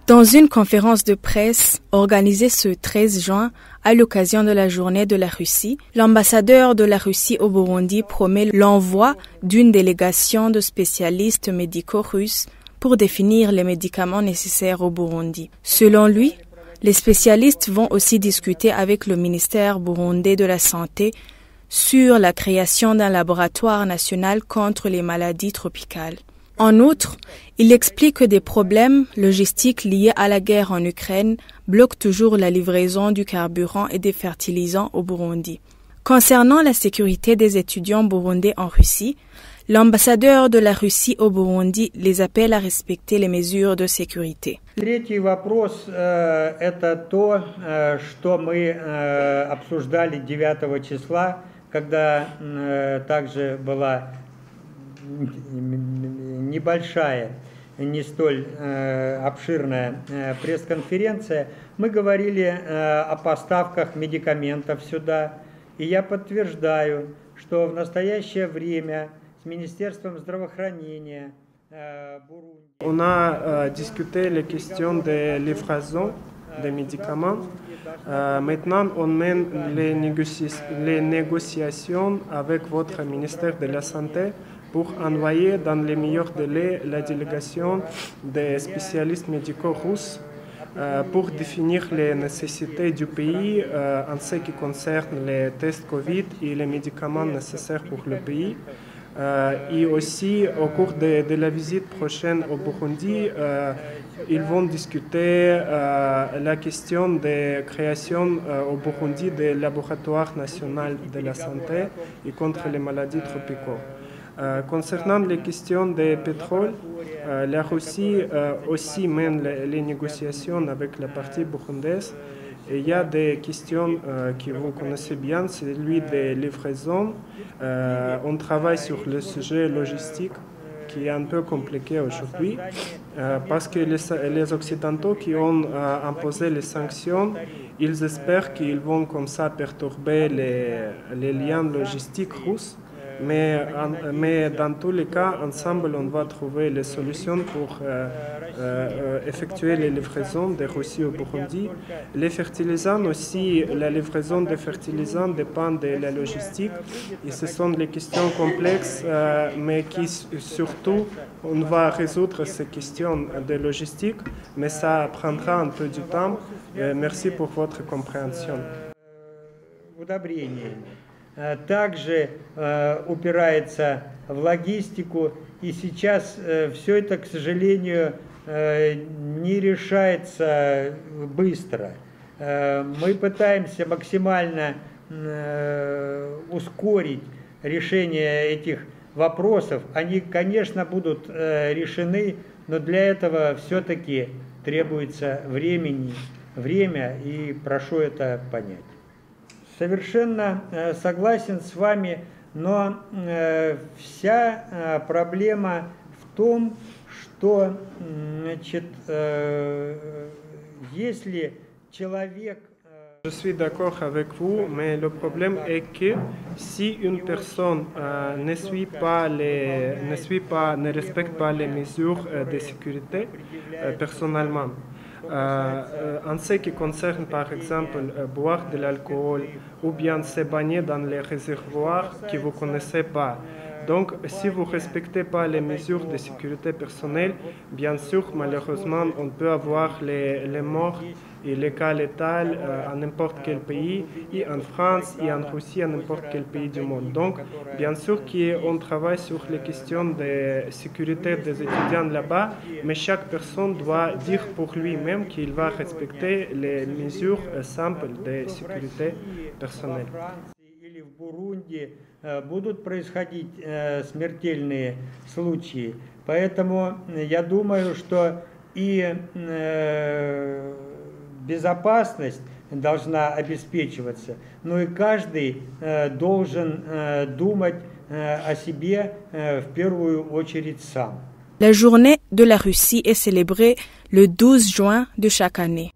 Dans une conférence de presse organisée ce 13 juin à l'occasion de la journée de la Russie, l'ambassadeur de la Russie au Burundi promet l'envoi d'une délégation de spécialistes médicaux russes pour définir les médicaments nécessaires au Burundi. Selon lui, les spécialistes vont aussi discuter avec le ministère burundais de la Santé sur la création d'un laboratoire national contre les maladies tropicales. En outre, il explique que des problèmes logistiques liés à la guerre en Ukraine bloquent toujours la livraison du carburant et des fertilisants au Burundi. Concernant la sécurité des étudiants burundais en Russie, l'ambassadeur de la Russie au Burundi les appelle à respecter les mesures de sécurité. Третий вопрос – это то, что мы обсуждали 9 числа, когда также была небольшая, не столь обширная пресс-конференция. Мы говорили о поставках медикаментов сюда, и я подтверждаю, что в настоящее время с Министерством здравоохранения Бурунди. On a discuté les questions de livraison des médicaments. Maintenant, on mène les négociations avec votre ministère de la Santé pour envoyer dans les meilleurs délais la délégation des spécialistes médicaux russes pour définir les nécessités du pays en ce qui concerne les tests Covid et les médicaments nécessaires pour le pays. Et aussi, au cours de la visite prochaine au Burundi, ils vont discuter la question de création au Burundi des laboratoires nationaux de la santé et contre les maladies tropicaux. Concernant les questions de pétrole, la Russie aussi mène les négociations avec la partie burundaise. Et il y a des questions que vous connaissez bien, c'est celui des livraisons. On travaille sur le sujet logistique qui est un peu compliqué aujourd'hui parce que les Occidentaux qui ont imposé les sanctions, ils espèrent qu'ils vont comme ça perturber les liens logistiques russes. Mais dans tous les cas, ensemble, on va trouver les solutions pour effectuer les livraisons de Russie au Burundi. Les fertilisants aussi, la livraison des fertilisants dépend de la logistique. Et ce sont des questions complexes, mais qui surtout, on va résoudre ces questions de logistique, mais ça prendra un peu du temps. Merci pour votre compréhension. Также упирается в логистику, и сейчас все это, к сожалению, не решается быстро. Мы пытаемся максимально ускорить решение этих вопросов. Они, конечно, будут решены, но для этого все-таки требуется время, и прошу это понять. Совершенно согласен с вами, но вся проблема в том, что, значит, если человек... Je suis d'accord avec vous, mais le problème est que si une personne ne respecte pas les mesures de sécurité personnellement, en ce qui concerne par exemple boire de l'alcool ou bien se baigner dans les réservoirs que vous ne connaissez pas. Donc, si vous ne respectez pas les mesures de sécurité personnelle, bien sûr, malheureusement, on peut avoir les morts et les cas létals à n'importe quel pays, et en France, et en Russie, à n'importe quel pays du monde. Donc, bien sûr qu'on travaille sur les questions de sécurité des étudiants là-bas, mais chaque personne doit dire pour lui-même qu'il va respecter les mesures simples de sécurité personnelle. В Бурунди будут происходить смертельные случаи. Поэтому я думаю, что и безопасность должна обеспечиваться, но и каждый должен думать о себе в первую очередь сам. La journée de la Russie est célébrée le 12 juin de chaque année.